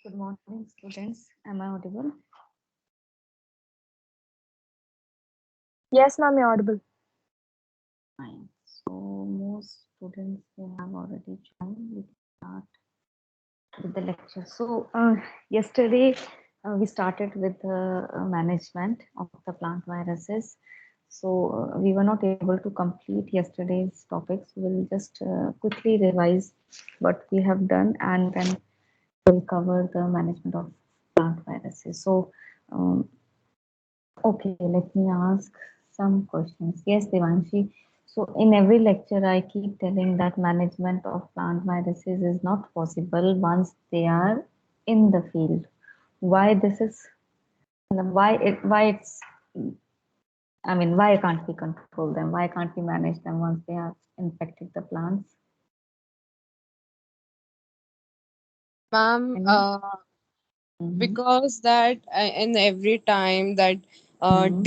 Good morning, students. Am I audible? Yes, ma'am, you're audible. Fine. So most students they have already joined. We can start with the lecture. So yesterday we started with the management of the plant viruses. So we were not able to complete yesterday's topics. We'll just quickly revise what we have done, and then we'll cover the management of plant viruses. So um, okay, let me ask some questions. Yes, Devanshi. So in every lecture, I keep telling that management of plant viruses is not possible once they are in the field. Why this is? Why it's? I mean, why can't we control them? Why can't we manage them once they have infected the plants? Ma'am, Any? Mm-hmm. because that in every time that Mm-hmm.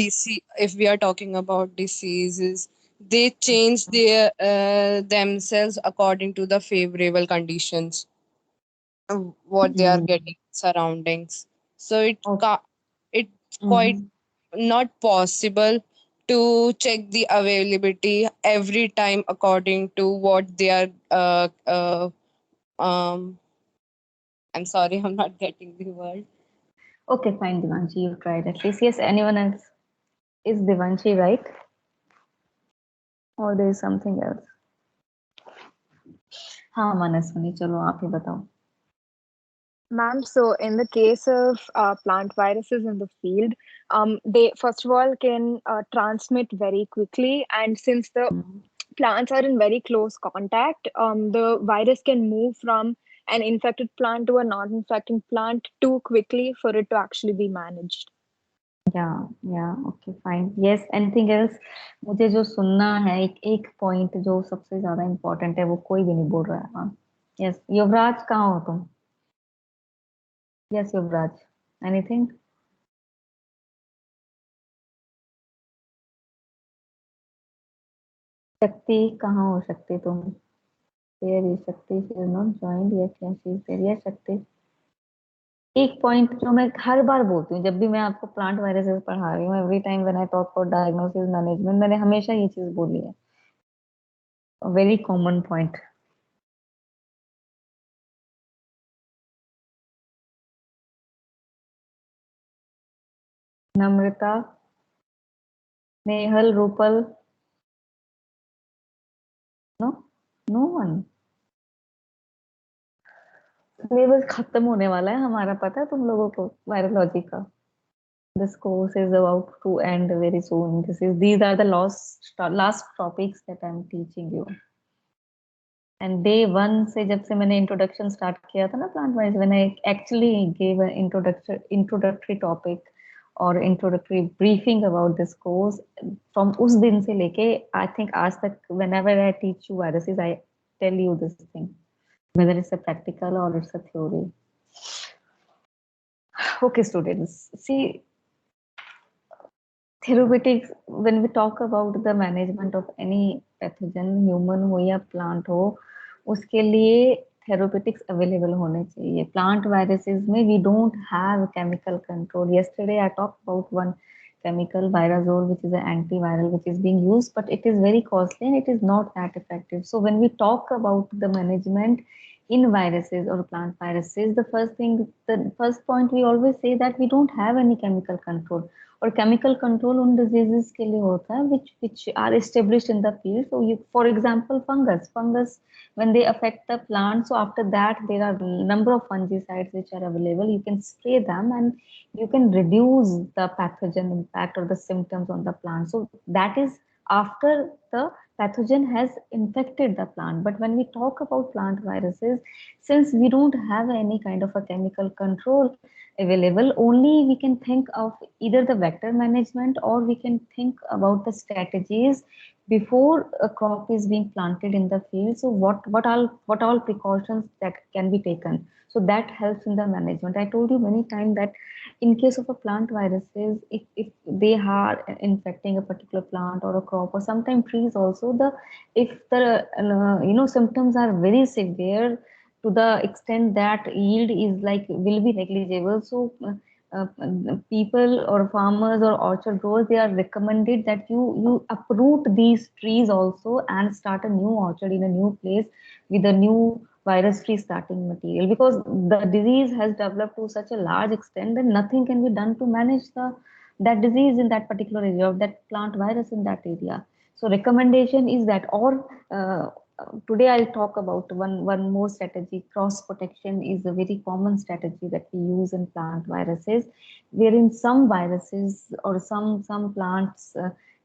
if we are talking about diseases, they change their themselves according to the favorable conditions, what they are Mm-hmm. getting surroundings. So Okay. it's quite Mm-hmm. not possible to check the availability every time according to what they are um I'm sorry, I'm not getting the word. Okay, fine, Devanshi. You tried at least. Yes. Anyone else? Is Devanshi right, or there is something else? हाँ मनस्विनी चलो आप ही बताओ. Ma'am, so in the case of plant viruses in the field, they first of all can transmit very quickly, and since the hmm, plants are in very close contact, the virus can move from an infected plant to a non-infected plant too quickly for it to actually be managed. या या okay fine yes anything else. मुझे जो सुनना है एक एक point जो सबसे ज्यादा इम्पोर्टेंट है वो कोई भी नहीं बोल रहा है. हाँ यस युवराज कहाँ हो तुम? Yes Yuvraj anything? शक्ति कहाँ हो शक्ति तुम? There is Shakti she is not joined yes yes she is there. Yes Shakti. एक पॉइंट जो मैं हर बार बोलती हूँ जब भी मैं आपको प्लांट वायरसेस पढ़ा रही हूँ, every time when I talk about diagnosis management, मैंने हमेशा ये चीज बोली है. Very common point. Namrata, Nehal, Rupal. No, no one. Syllabus खत्म होने वाला है हमारा, पता है तुम लोगों को वायरोलॉजी का. This course is about to end very soon. These are the last topics that I'm teaching you. And day one से जब से मैंने इंट्रोडक्शन स्टार्ट किया था ना plant wise, when I actually give introductory topic और introductory briefing about this course, from उस दिन से लेके आई थिंक आज तक whenever I teach you viruses I tell you this thing, whether it's a practical or it's a theory. Okay, students, see, therapeutics, when we talk about the management of any pathogen, human हो या plant हो, उसके लिए therapeutics available होने चाहिए. Plant viruses में we don't have chemical control. Yesterday I talked about one chemical, Virazole, which is an antiviral which is being used, but it is very costly and it is not that effective. So when we talk about the management in viruses or plant viruses, the first point we always say that we don't have any chemical control. और chemical control उन diseases के लिए होता है which are established in the field. So you, for example, fungus when they affect the plant, so after that there are number of fungicides which are available. You can spray them and you can reduce the pathogen impact or the symptoms on the plant. So that is after the pathogen has infected the plant. But when we talk about plant viruses, since we don't have any kind of a chemical control available, only we can think of either the vector management or we can think about the strategies before a crop is being planted in the field. So what all precautions that can be taken, so that helps in the management. I told you many times that in case of a plant viruses, if they are infecting a particular plant or a crop or sometimes trees also, the if the symptoms are very severe, to the extent that yield is like will be negligible. So people or farmers or orchard growers, they are recommended that you uproot these trees also and start a new orchard in a new place with a new virus free starting material, because the disease has developed to such a large extent that nothing can be done to manage the that disease in that particular area, of that plant virus in that area. So recommendation is that, or today I'll talk about one more strategy. Cross protection is a very common strategy that we use in plant viruses, wherein some viruses or some plants,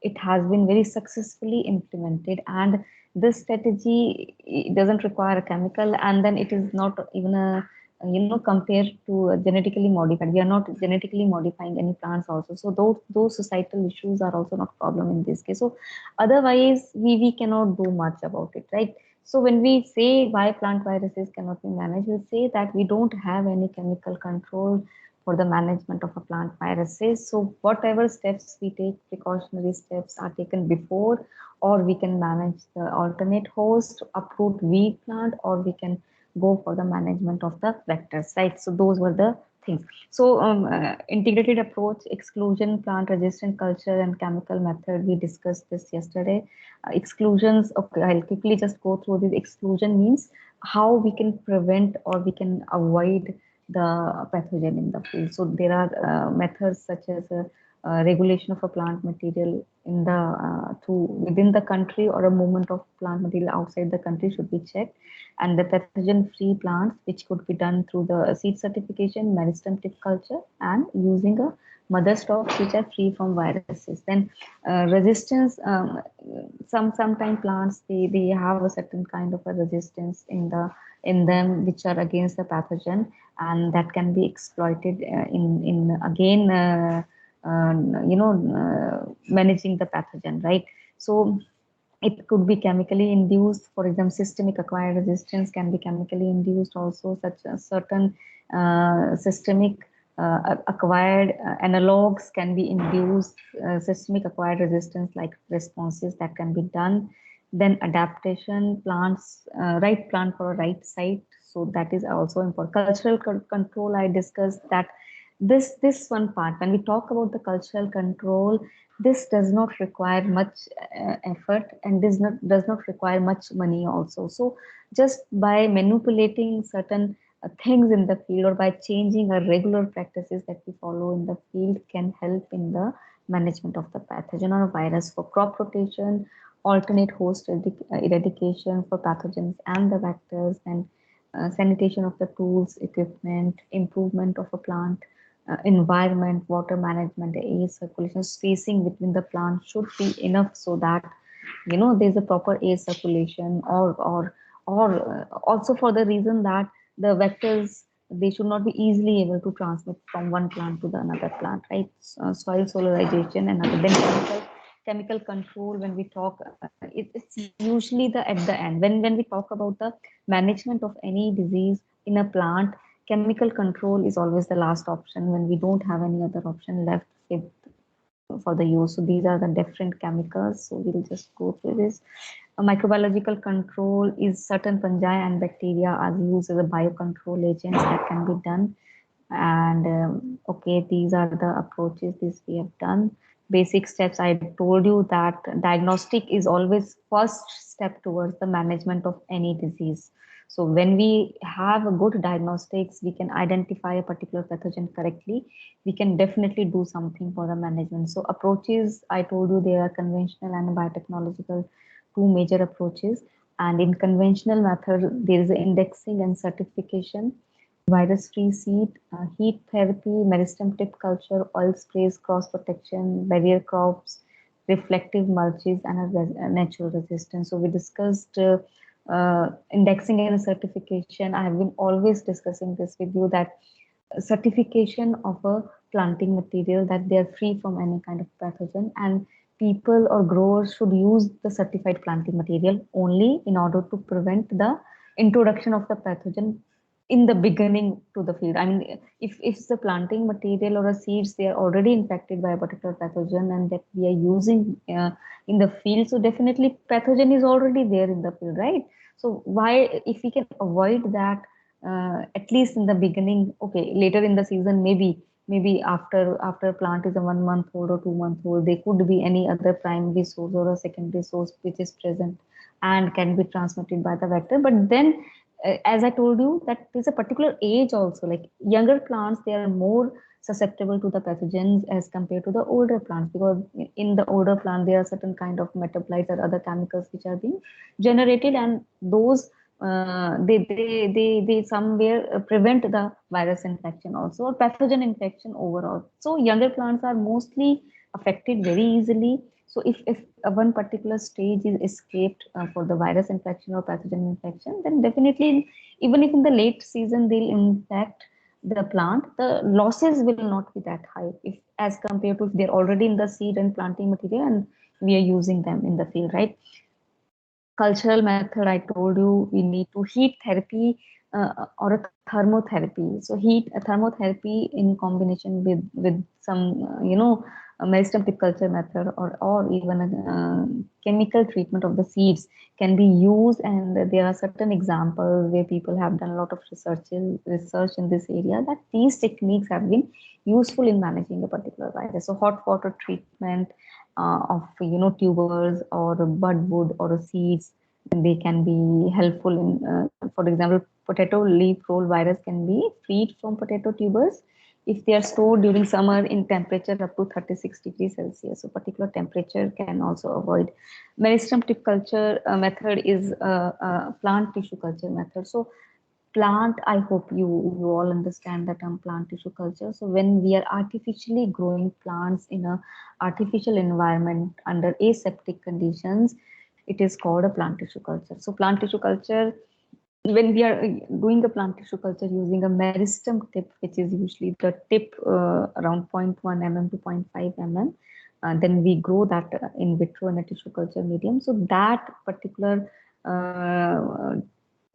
it has been very successfully implemented, and this strategy, it doesn't require a chemical, and then it is not even a, compared to genetically modified. We are not genetically modifying any plants also. So those societal issues are also not problem in this case. So otherwise we cannot do much about it, right? So when we say why plant viruses cannot be managed, we say that we don't have any chemical control for the management of a plant viruses. So whatever steps we take, precautionary steps are taken before, or we can manage the alternate host, uproot weed plant, or we can go for the management of the vectors, right? So those were the things. So integrated approach, exclusion, plant resistant culture, and chemical method, we discussed this yesterday. Exclusions, okay, I'll quickly just go through this. Exclusion means how we can prevent or we can avoid the pathogen in the field. So there are methods such as regulation of a plant material in the through within the country, or a movement of plant material outside the country should be checked, and the pathogen free plants, which could be done through the seed certification, meristem tip culture, and using a mother stocks which are free from viruses. Then resistance, sometimes plants, they have a certain kind of a resistance in them which are against the pathogen, and that can be exploited in again managing the pathogen, right? So it could be chemically induced. For example, systemic acquired resistance can be chemically induced also, such as certain systemic acquired analogs can be induced, systemic acquired resistance like responses that can be done. Then adaptation, plants, right plant for a right site. So that is also important. Cultural control, I discussed that this one part, when we talk about the cultural control, this does not require much effort, and does not require much money also. So just by manipulating certain things in the field, or by changing our regular practices that we follow in the field, can help in the management of the pathogen or virus. For crop rotation, alternate host eradication for pathogens and the vectors, and sanitation of the tools, equipment, improvement of a plant environment, water management, air circulation, spacing between the plants should be enough, so that there's a proper air circulation, or also for the reason that the vectors, they should not be easily able to transmit from one plant to the another plant, right? Soil solarization and other. Then chemical control, when we talk, it's usually the at the end, when we talk about the management of any disease in a plant, chemical control is always the last option when we don't have any other option left with, for the use. So these are the different chemicals. So we'll just go through this. A microbiological control is certain fungi and bacteria are used as a biocontrol agents that can be done. And okay, these are the approaches this we have done. Basic steps, I told you that diagnostic is always first step towards the management of any disease. So when we have a good diagnostics, we can identify a particular pathogen correctly, we can definitely do something for the management. So approaches, I told you, there are conventional and biotechnological, two major approaches. And in conventional method, there is indexing and certification, virus-free seed, heat therapy, meristem tip culture, oil sprays, cross protection, barrier crops, reflective mulches, and a natural resistance. So we discussed indexing and certification. I have been always discussing this with you, that certification of a planting material, that they are free from any kind of pathogen, and people or growers should use the certified planting material only in order to prevent the introduction of the pathogen in the beginning to the field. I mean, if the planting material or a seeds, they are already infected by a particular pathogen and that we are using in the field, so definitely pathogen is already there in the field, right? So why, if we can avoid that, at least in the beginning, okay, later in the season, maybe after plant is a 1 month old or 2 month old, there could be any other primary source or a secondary source which is present and can be transmitted by the vector. But then, as I told you, that there's a particular age also, like younger plants, they are more susceptible to the pathogens as compared to the older plants, because in the older plant there are certain kind of metabolites or other chemicals which are being generated, and those they somewhere prevent the virus infection also, or pathogen infection overall. So younger plants are mostly affected very easily. So if one particular stage is escaped for the virus infection or pathogen infection, then definitely, even if in the late season they'll infect the plant, the losses will not be that high if as compared to if they're already in the seed and planting material and we are using them in the field, right? Cultural method, I told you, we need to heat therapy or a thermotherapy. So heat thermotherapy in combination with some a meristem tip culture method, or even a chemical treatment of the seeds can be used. And there are certain examples where people have done a lot of research in this area, that these techniques have been useful in managing a particular virus. So hot water treatment of tubers or budwood or seeds, they can be helpful in for example, potato leaf roll virus can be freed from potato tubers if they are stored during summer in temperature up to 36 degrees Celsius. So particular temperature can also avoid. Meristem tip culture method is a plant tissue culture method. So plant, I hope you all understand the term plant tissue culture. So when we are artificially growing plants in a artificial environment under aseptic conditions, it is called a plant tissue culture. So plant tissue culture, when we are doing the plant tissue culture using a meristem tip, which is usually the tip around zero point 0.1 mm to 0.5 mm, then we grow that in vitro in a tissue culture medium. So that particular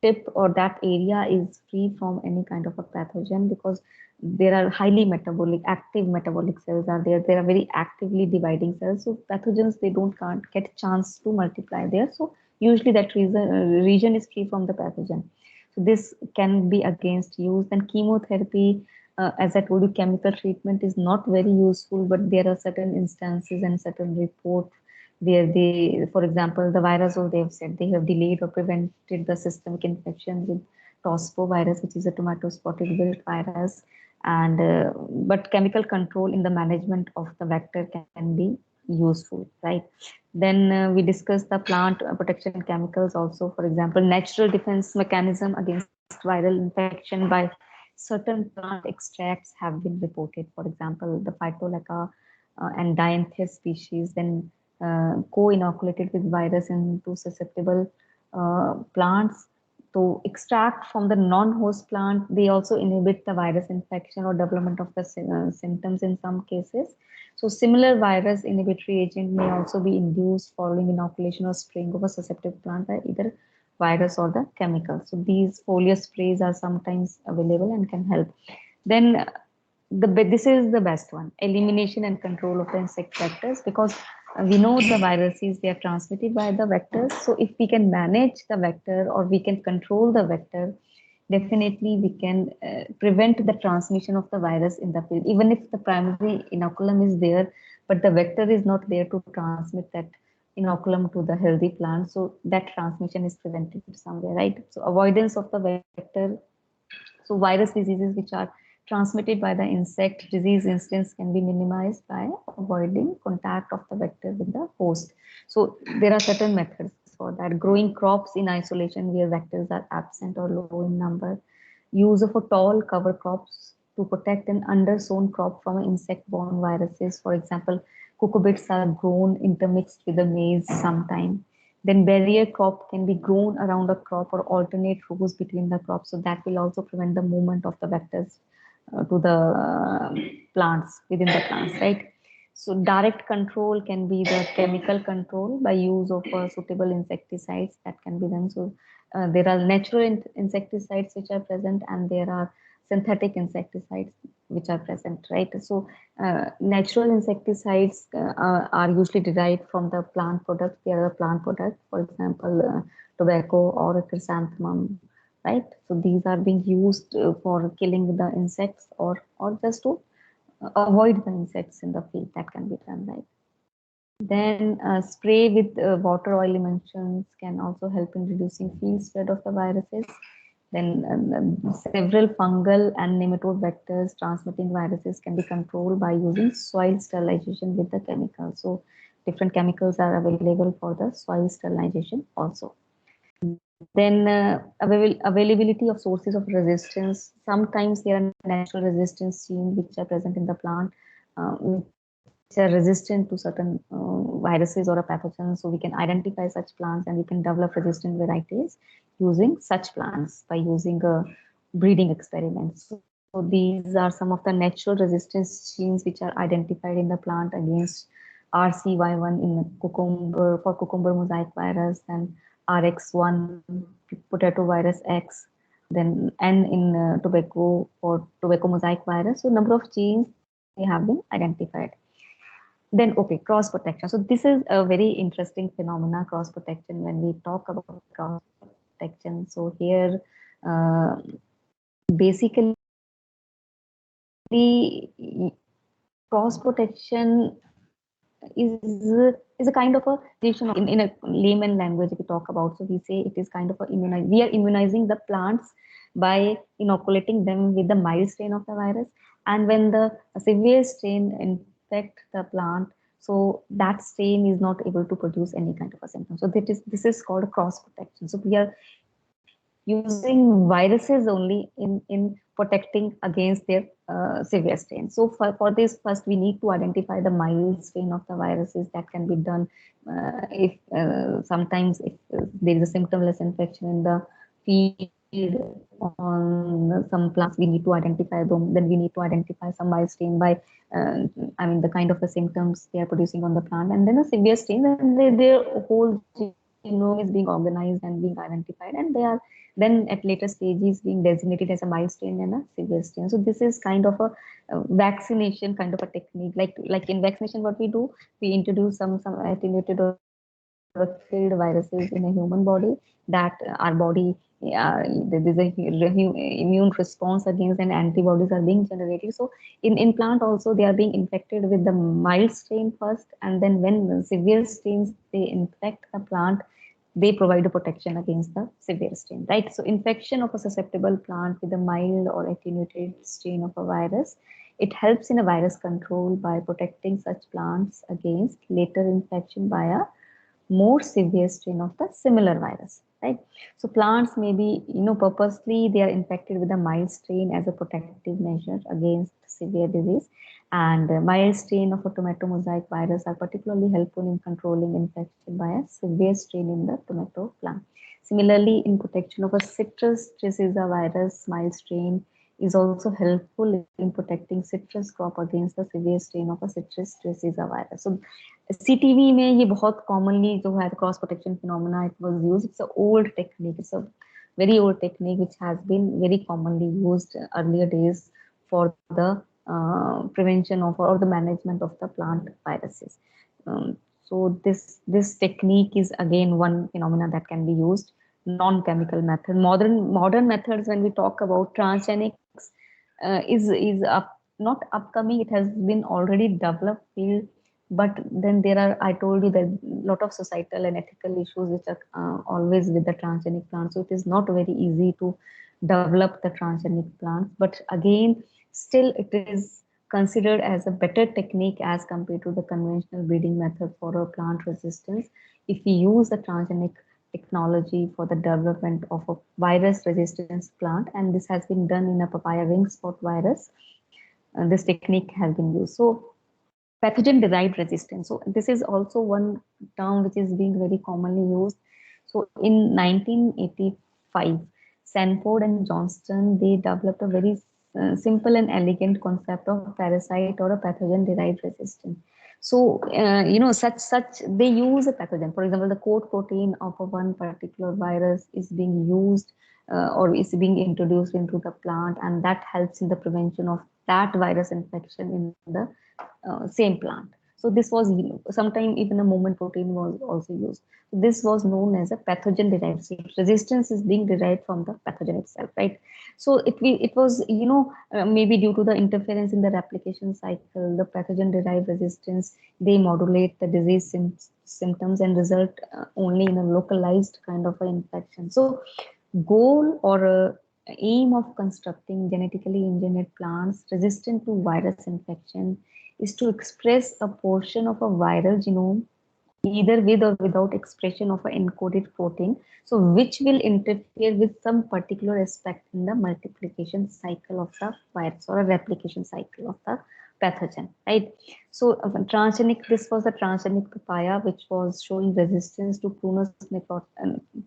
tip or that area is free from any kind of a pathogen, because there are highly metabolic, active metabolic cells are there. There are very actively dividing cells. So pathogens, they can't get chance to multiply there. So usually that region is free from the pathogen. So this can be against use. Then chemotherapy, as I told you, chemical treatment is not very useful, but there are certain instances and certain reports where they, for example, the virus, or they have said they have delayed or prevented the systemic infection with TOSPO virus, which is a tomato spotted wilt virus. And but chemical control in the management of the vector can be useful, right? Then we discussed the plant protection chemicals also. For example, natural defense mechanism against viral infection by certain plant extracts have been reported. For example, the Phytolacca and Dianthus species, then co-inoculated with virus into susceptible plants. To extract from the non-host plant, they also inhibit the virus infection or development of the symptoms in some cases. So similar virus inhibitory agent may also be induced following inoculation or spraying of a susceptible plant by either virus or the chemical. So these foliar sprays are sometimes available and can help. Then this is the best one, elimination and control of the insect vectors, because we know the viruses, they are transmitted by the vectors. So if we can manage the vector or we can control the vector, definitely we can prevent the transmission of the virus in the field. Even if the primary inoculum is there, but the vector is not there to transmit that inoculum to the healthy plant, so that transmission is prevented somewhere, right? So avoidance of the vector. So virus diseases which are transmitted by the insect, disease incidence can be minimized by avoiding contact of the vector with the host. So there are certain methods for that. Growing crops in isolation where vectors are absent or low in number. Use of a tall cover crops to protect an undersown crop from insect-borne viruses. For example, cucurbits are grown intermixed with the maize sometime. Then barrier crop can be grown around a crop or alternate rows between the crops. So that will also prevent the movement of the vectors to the plants, within the plants, right? So direct control can be the chemical control by use of suitable insecticides that can be done. So there are natural insecticides which are present, and there are synthetic insecticides. which are present, right? So natural insecticides are usually derived from the plant products. They are the plant products, for example, tobacco or chrysanthemum, right? So these are being used for killing the insects or just to avoid the insects in the field. That can be done, right? Then spray with water oil emulsions can also help in reducing field spread of the viruses. Then several fungal and nematode vectors transmitting viruses can be controlled by using soil sterilization with the chemicals. So different chemicals are available for the soil sterilization also. Then availability of sources of resistance. Sometimes there are natural resistance genes which are present in the plant, which are resistant to certain viruses or a pathogen. So we can identify such plants and we can develop resistant varieties using such plants by using breeding experiments. So these are some of the natural resistance genes which are identified in the plant against RCY1 in cucumber for cucumber mosaic virus, and RX1 potato virus X, then N in tobacco for tobacco mosaic virus. So number of genes they have been identified. Then okay, cross protection. So this is a very interesting phenomena, cross protection. When we talk about cross protection, so here basically cross protection is a kind of a in a layman language. If we talk about, so we say it is kind of a we are immunizing the plants by inoculating them with the mild strain of the virus, and when the severe strain infect the plant, so that strain is not able to produce any kind of a symptom. So this is called a cross protection. So we are using viruses only in protecting against their severe strain. So for this, first we need to identify the mild strain of the viruses. That can be done if sometimes if there is a symptomless infection in the field on some plants, we need to identify them. Then we need to identify some mild strain by, I mean, the kind of the symptoms they are producing on the plant, and then a severe strain, and their whole genome is being organized and being identified, and they are then at later stages being designated as a mild strain and a severe strain. So this is kind of a vaccination kind of a technique. Like in vaccination, what we do, we introduce some attenuated or killed viruses in a human body that our body there is a immune response against, and antibodies are being generated. So in plant also they are being infected with the mild strain first, and then when the severe strains they infect the plant, they provide a protection against the severe strain, right? So infection of a susceptible plant with a mild or attenuated strain of a virus, it helps in a virus control by protecting such plants against later infection by a more severe strain of the similar virus, right? So plants may be, purposely they are infected with a mild strain as a protective measure against severe disease. And mild strain of a tomato mosaic virus are particularly helpful in controlling infection by a severe strain in the tomato plant. Similarly, in protection of a citrus trichiza virus, mild strain is also helpful in protecting citrus crop against the severe strain of a citrus trichiza virus. So CTV में ये बहुत commonly जो है cross protection phenomena it was used. It's an old technique. It's a very old technique which has been very commonly used earlier days for the prevention of or the management of the plant viruses. So this technique is again one phenomena that can be used. Non-chemical method. Modern methods, when we talk about transgenics, is not upcoming. It has been already developed field, but then there are, I told you, that a lot of societal and ethical issues which are always with the transgenic plants. So it is not very easy to develop the transgenic plants, but again still it is considered as a better technique as compared to the conventional breeding method for a plant resistance if we use the transgenic technology for the development of a virus resistance plant. And this has been done in a papaya ring spot virus. This technique has been used. So pathogen derived resistance, so this is also one term which is being very commonly used. So in 1985, Sanford and Johnston, they developed a very simple and elegant concept of parasite or a pathogen derived resistance. So such they use a pathogen. For example, the coat protein of a one particular virus is being used or is being introduced into the plant, and that helps in the prevention of that virus infection in the same plant. So this was, sometime even a movement protein was also used. So this was known as a pathogen derived. So resistance is being derived from the pathogen itself, right? So it was, maybe due to the interference in the replication cycle, the pathogen derived resistance, they modulate the disease symptoms and result only in a localized kind of an infection. So goal or aim of constructing genetically engineered plants resistant to virus infection is to express a portion of a viral genome either with or without expression of an encoded protein, so which will interfere with some particular aspect in the multiplication cycle of the virus or a replication cycle of the pathogen, right? So transgenic, this was the transgenic papaya, which was showing resistance to Prunus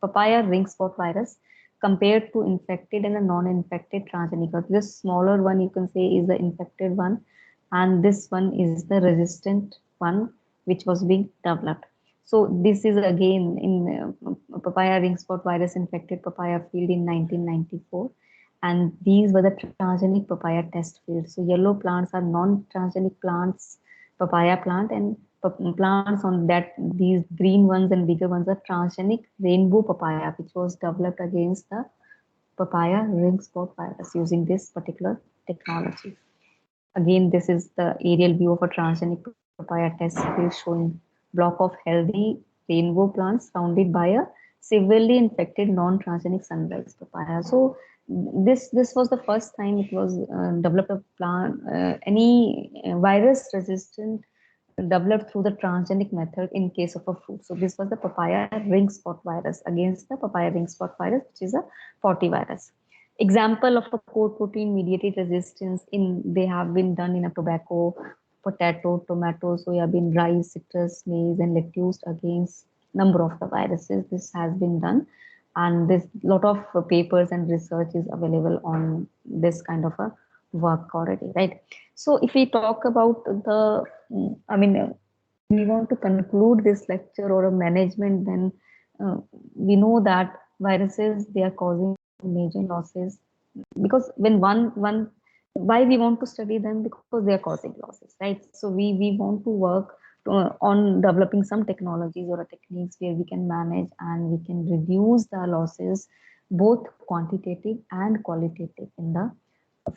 papaya ring spot virus compared to infected and a non-infected transgenic. This smaller one you can say is the infected one, and this one is the resistant one which was being developed. So this is again in papaya ring spot virus infected papaya field in 1994, and these were the transgenic papaya test fields. So yellow plants are non-transgenic plants, papaya plant, and plants on that, these green ones and bigger ones are transgenic rainbow papaya, which was developed against the papaya ring spot virus using this particular technology. Again, this is the aerial view of a transgenic papaya test field showing block of healthy rainbow plants surrounded by a severely infected non-transgenic sunrise papaya. So this was the first time it was developed a plant, any virus resistant developed through the transgenic method in case of a fruit. So this was the papaya ring spot virus against the papaya ring spot virus, which is a 40 virus. Example of a coat protein mediated resistance in, they have been done in a tobacco, potato, tomato, soybean, rice, citrus, maize, and lettuce against number of the viruses. This has been done, and this lot of papers and research is available on this kind of a work already, right? So if we talk about the, we want to conclude this lecture or a management, then we know that viruses, they are causing major losses, because when one why we want to study them, because they are causing losses, right? So we want to work on developing some technologies or techniques where we can manage and we can reduce the losses, both quantitative and qualitative, in the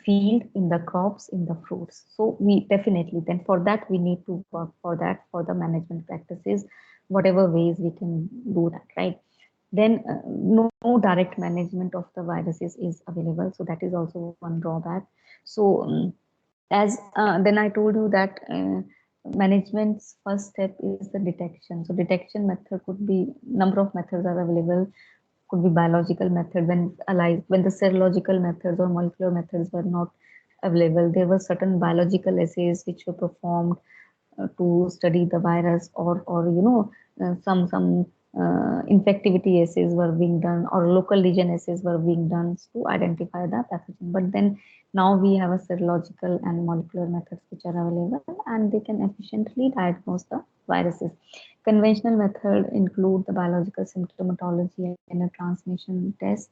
field, in the crops, in the fruits. So we definitely, then for that we need to work for that, for the management practices, whatever ways we can do that, right? Then no direct management of the viruses is available, so that is also one drawback. So as then I told you that management's first step is the detection. So detection method could be, number of methods are available, could be biological method. When the serological methods or molecular methods were not available, there were certain biological assays which were performed to study the virus, or some infectivity assays were being done, or local lesion assays were being done to identify the pathogen. But then now we have a serological and molecular methods which are available, and they can efficiently diagnose the viruses. Conventional method include the biological symptomatology and a transmission test.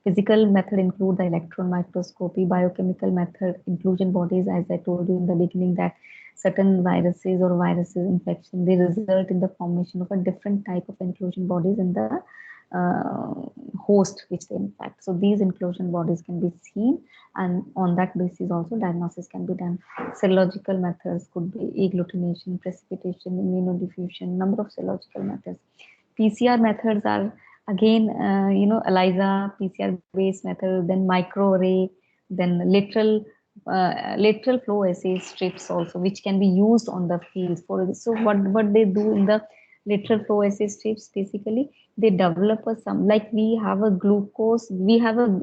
Physical method include the electron microscopy. Biochemical method, inclusion bodies, as I told you in the beginning, that certain viruses or viruses infection, they result in the formation of a different type of inclusion bodies in the host which they infect. So these inclusion bodies can be seen, and on that basis also diagnosis can be done. Serological methods could be agglutination, precipitation, immunodiffusion, number of serological methods. PCR methods are again, ELISA, PCR based method, then microarray, then lateral flow assay strips also, which can be used on the field for. So what they do in the lateral flow assay strips, basically they develop some, like we have a glucose, we have a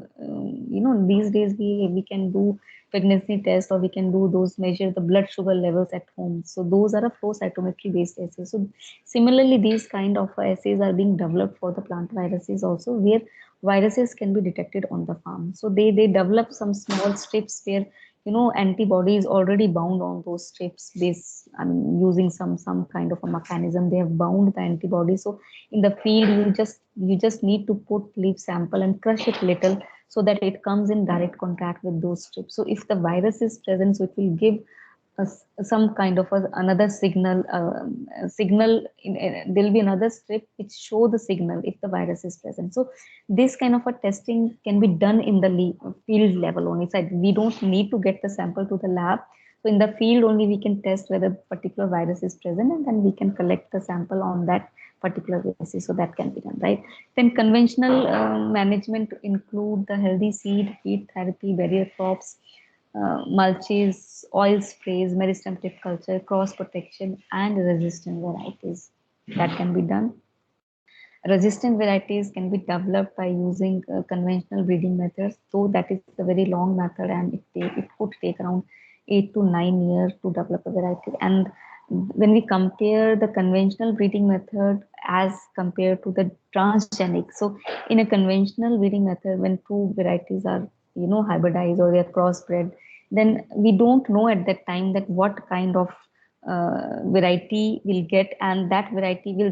these days we can do pregnancy test, or we can do those, measure the blood sugar levels at home. So those are a flow cytometry based assays. So similarly, these kind of assays are being developed for the plant viruses also, where viruses can be detected on the farm. So they develop some small strips where antibodies already bound on those strips. This using some kind of a mechanism, they have bound the antibody. So in the field, you just need to put leaf sample and crush it little, so that it comes in direct contact with those strips. So if the virus is present, so it will give some kind of another signal there'll be another strip which show the signal if the virus is present. So this kind of a testing can be done in the field level only. So we don't need to get the sample to the lab. So in the field only we can test whether particular virus is present, and then we can collect the sample on that particular basis. So that can be done, right? Then conventional management include the healthy seed, feed therapy, barrier crops, mulches, oil sprays, meristem tip culture, cross protection, and resistant varieties. That can be done. Resistant varieties can be developed by using conventional breeding methods, though that is a very long method, and it could take around 8 to 9 years to develop a variety. And when we compare the conventional breeding method as compared to the transgenic, so in a conventional breeding method, when two varieties are hybridized or they are crossbred, then we don't know at that time that what kind of variety will get, and that variety will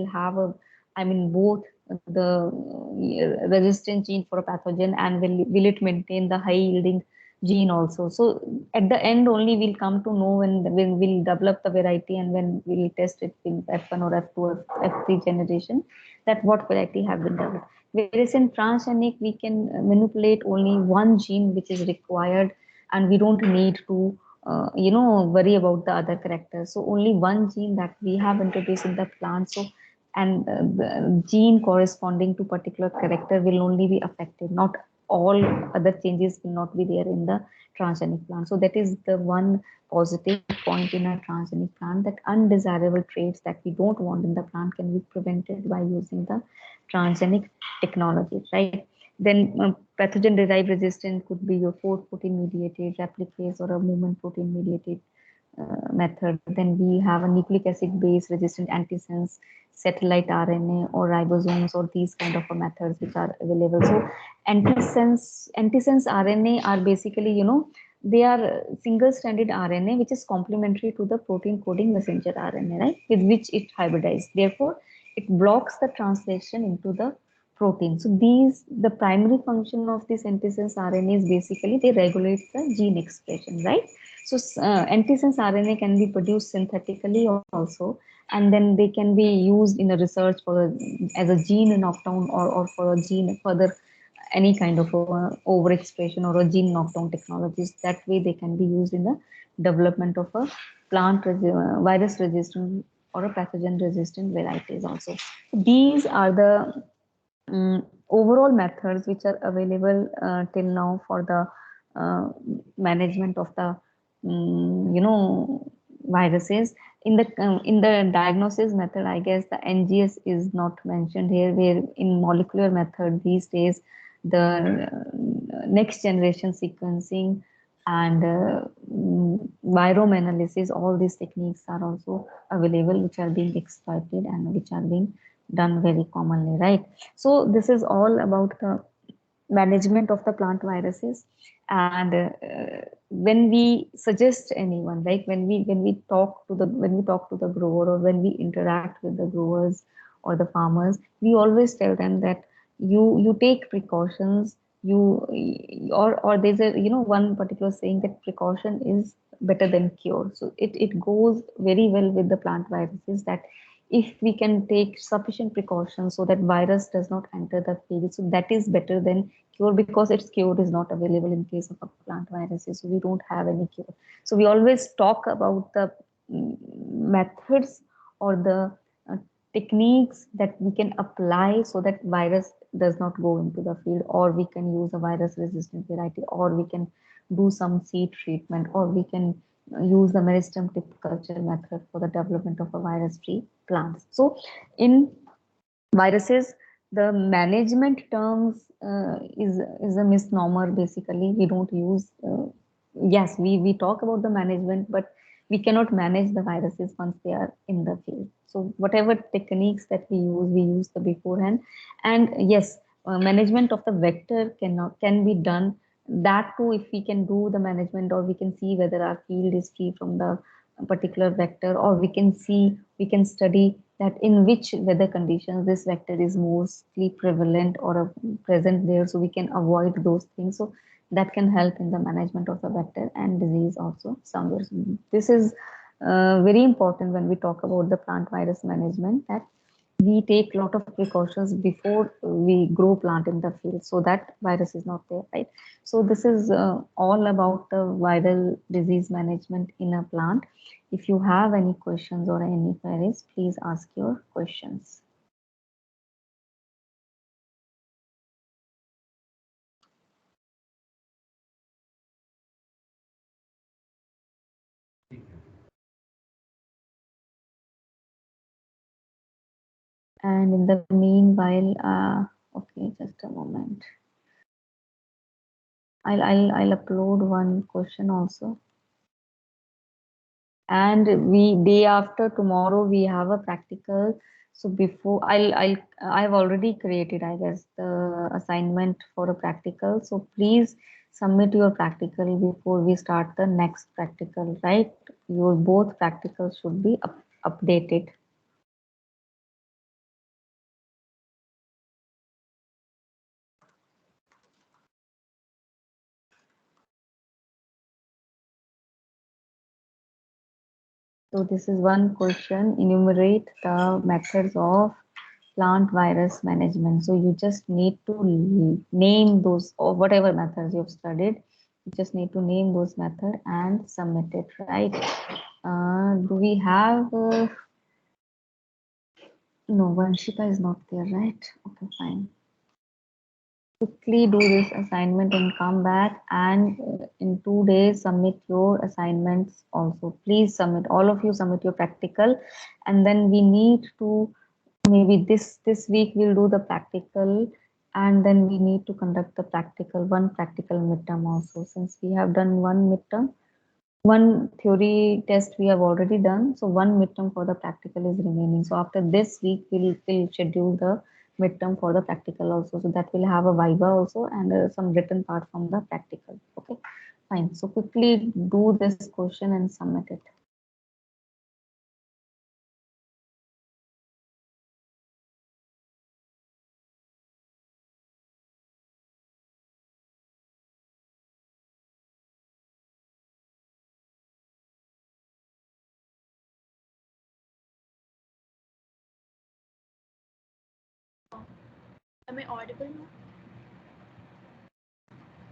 have a, both the resistant gene for a pathogen, and will it maintain the high yielding gene also. So at the end only we'll come to know when we'll develop the variety, and when we'll test it in F1 or F2 or F3 generation, that what variety have been developed. Whereas in transgenic, we can manipulate only one gene which is required, and we don't need to worry about the other characters. So only one gene that we have introduced in the plant. So and the gene corresponding to particular character will only be affected, not all other changes will not be there in the transgenic plant. So that is the one positive point in a transgenic plant, that undesirable traits that we don't want in the plant can be prevented by using the transgenic technology, right? Then pathogen derived resistance could be your 4-protein mediated replicase or a movement protein mediated method. Then we have a nucleic acid based resistant antisense, satellite RNA or ribosomes, or these kind of methods which are available. So antisense RNA are basically, they are single stranded RNA which is complementary to the protein coding messenger RNA, right, with which it hybridizes. Therefore, it blocks the translation into the protein. So the primary function of this antisense RNA is basically they regulate the gene expression, right? So antisense RNA can be produced synthetically also, and then they can be used in a research as a gene knockdown, or for a gene further any kind of overexpression or a gene knockdown technologies. That way they can be used in the development of a virus resistant or a pathogen resistant varieties also. These are the overall methods which are available till now for the management of the viruses. In the diagnosis method, I guess the NGS is not mentioned here, where in molecular method these days the next generation sequencing and virome analysis, all these techniques are also available, which are being exploited and which are being done very commonly, right? So this is all about the management of the plant viruses. And when we suggest anyone, like when we talk to the grower, or when we interact with the growers or the farmers, we always tell them that you take precautions. Or there's a one particular saying that precaution is better than cure. So it goes very well with the plant viruses, that if we can take sufficient precautions so that virus does not enter the field, so that is better than cure, because its cure is not available in case of a plant viruses. So we don't have any cure. So we always talk about the methods or the techniques that we can apply so that virus does not go into the field, or we can use a virus resistant variety, or we can do some seed treatment, or we can use the meristem tip culture method for the development of a virus-free plants. So in viruses, the management terms is a misnomer. Basically, we don't use. Yes, we talk about the management, but we cannot manage the viruses once they are in the field. So whatever techniques that we use the beforehand. And yes, management of the vector can be done. That too, if we can do the management, or we can see whether our field is free from the particular vector, or we can study that in which weather conditions this vector is mostly prevalent or present there, so we can avoid those things. So that can help in the management of the vector and disease also somewhere. This is very important when we talk about the plant virus management, that we take a lot of precautions before we grow plant in the field, so that virus is not there, right? So this is all about the viral disease management in a plant. If you have any questions or any queries, please ask your questions. And in the meanwhile, okay, just a moment. I'll upload one question also. And we day after tomorrow we have a practical. So before I've already created, I guess, the assignment for a practical. So please submit your practical before we start the next practical, right? Your both practicals should be updated. So this is one question: enumerate the methods of plant virus management. So you just need to name those, or whatever methods you've studied. You just need to name those methods and submit it, right? Do we have? No, Vanshika is not there, right? Okay, fine. Quickly do this assignment and come back, and in 2 days submit your assignments also. Please submit, all of you submit your practical, and then we need to, maybe this week we'll do the practical, and then we need to conduct the one practical midterm also, since we have done one midterm. One theory test we have already done, so one midterm for the practical is remaining. So after this week, we'll schedule the midterm for the practical also. So that will have a viva also, and some written part from the practical. Okay, fine. So quickly do this question and submit it. Am I audible now?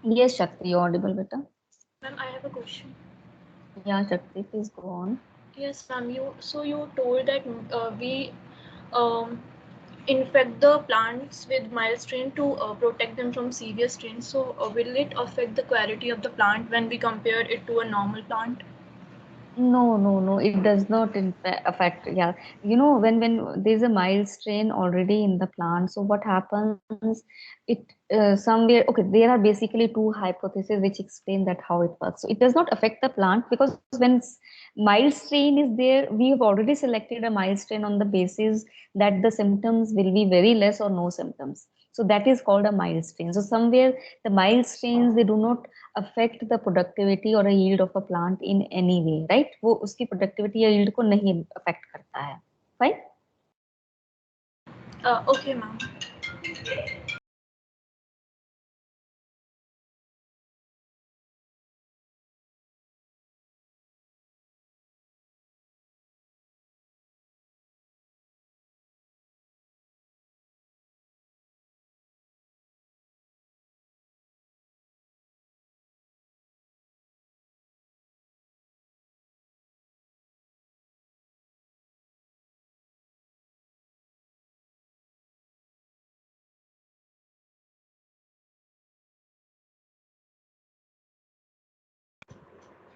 Yes, Shakti, you're audible, beta. Ma'am, I have a question. Yeah, Shakti, please go on. Yes, ma'am. You told that we um, infect the plants with mild strain to protect them from severe strains. So will it affect the quality of the plant when we compare it to a normal plant? No, it does not affect. Yeah, you know, when there's a mild strain already in the plant, so what happens? It somewhere, okay, there are basically two hypotheses which explain that how it works. So it does not affect the plant, because when mild strain is there, we have already selected a mild strain on the basis that the symptoms will be very less or no symptoms. So that is called a mild strain. So somewhere the mild strains, they do not affect the productivity or a yield of a plant in any way, right? वो उसकी productivity या yield को नहीं affect करता है, right? Okay, ma'am.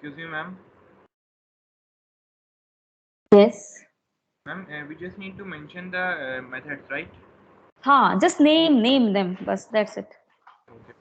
Excuse me, ma'am. Yes. Ma'am, we just need to mention the methods, right? हाँ, just name them. बस that's it. Okay.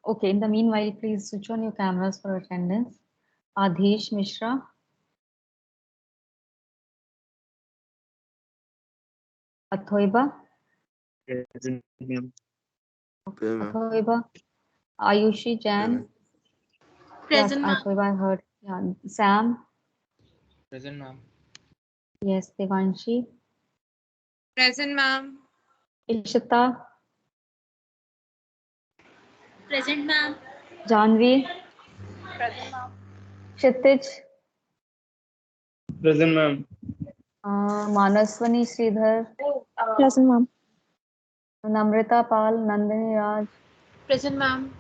Okay, in the meanwhile, please switch on your cameras for attendance. Adhish Mishra. Athoiba. Present, ma'am. Athoiba. Ayushi Jain. Yes, Present, ma'am. Athoiba, I heard. Yeah. Sam. Present, ma'am. Yes, Devanshi. Present, ma'am. Ishita. Present, ma'am. Janvi. Present, ma'am. Kshitij. Present, ma'am. Manaswani Sridhar. Present, ma'am. Namrita Pal. Nandini Raj. Present, ma'am.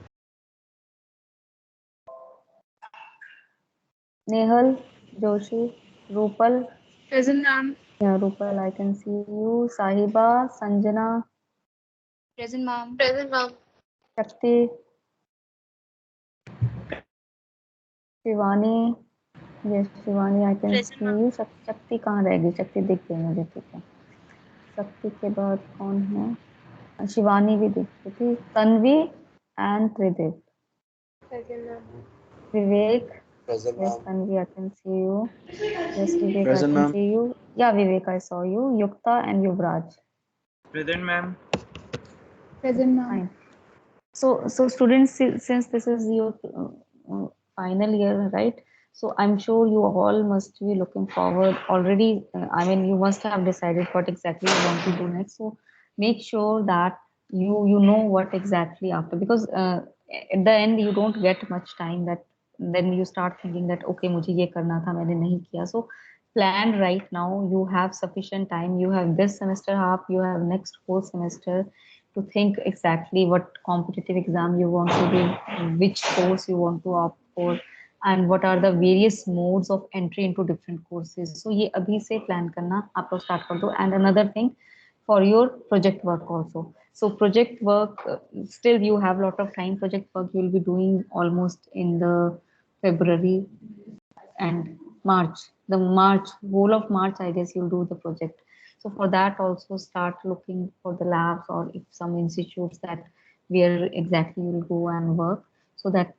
Nehal Joshi. Rupal. Present, ma'am. Yeah, Rupal, I can see you. Sahiba. Sanjana. Present, ma'am. Present, ma'am. Shakti. Shivani. Yes Shivani I can Present, see ma'am. You. Shakti कहाँ रहेगी? शक्ति दिख गई मुझे, ठीक है. शक्ति के बाद कौन है? शिवानी भी दिख रही थी. Tanvi and Tridev. Present, ma'am. Vivek. Present, yes Tanvi I can see you. Yes Vivek I Present, can ma'am. See you. Yeah Vivek I saw you. Yukta and Yuvraj. Present, ma'am. Present, ma'am. Fine. So students, since this is your final year, right? So I'm sure you all must be looking forward already. I mean, you must have decided what exactly you want to do next. So make sure that you know what exactly after, because at the end you don't get much time, that then you start thinking that okay मुझे ये करना था मैंने नहीं किया. So plan right now. You have sufficient time. You have this semester half. You have next whole semester to think exactly what competitive exam you want to do, which course you want to opt for, and what are the various modes of entry into different courses. So ये अभी से plan करना आप लोग start कर दो. And another thing, for your project work also. So project work, still you have a lot of time. Project work you will be doing almost in the February and March. The March, whole of March, I guess you'll do the project. So for that also start looking for the labs, or if some institutes that where exactly you'll go and work, so that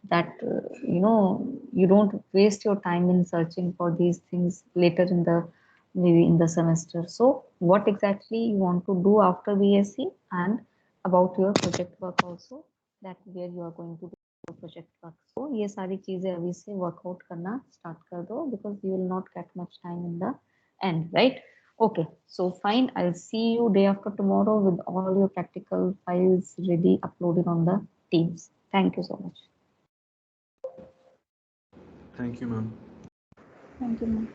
you know, you don't waste your time in searching for these things later in the, maybe in the semester. So what exactly you want to do after BSc, and about your project work also, that where you are going to do project work. So ये सारी चीजें अभी से workout करना start कर दो, because you will not get much time in the end, right? Okay, so fine. I'll see you day after tomorrow with all your practical files ready, uploaded on the Teams. Thank you so much. Thank you, ma'am. Thank you, ma'am.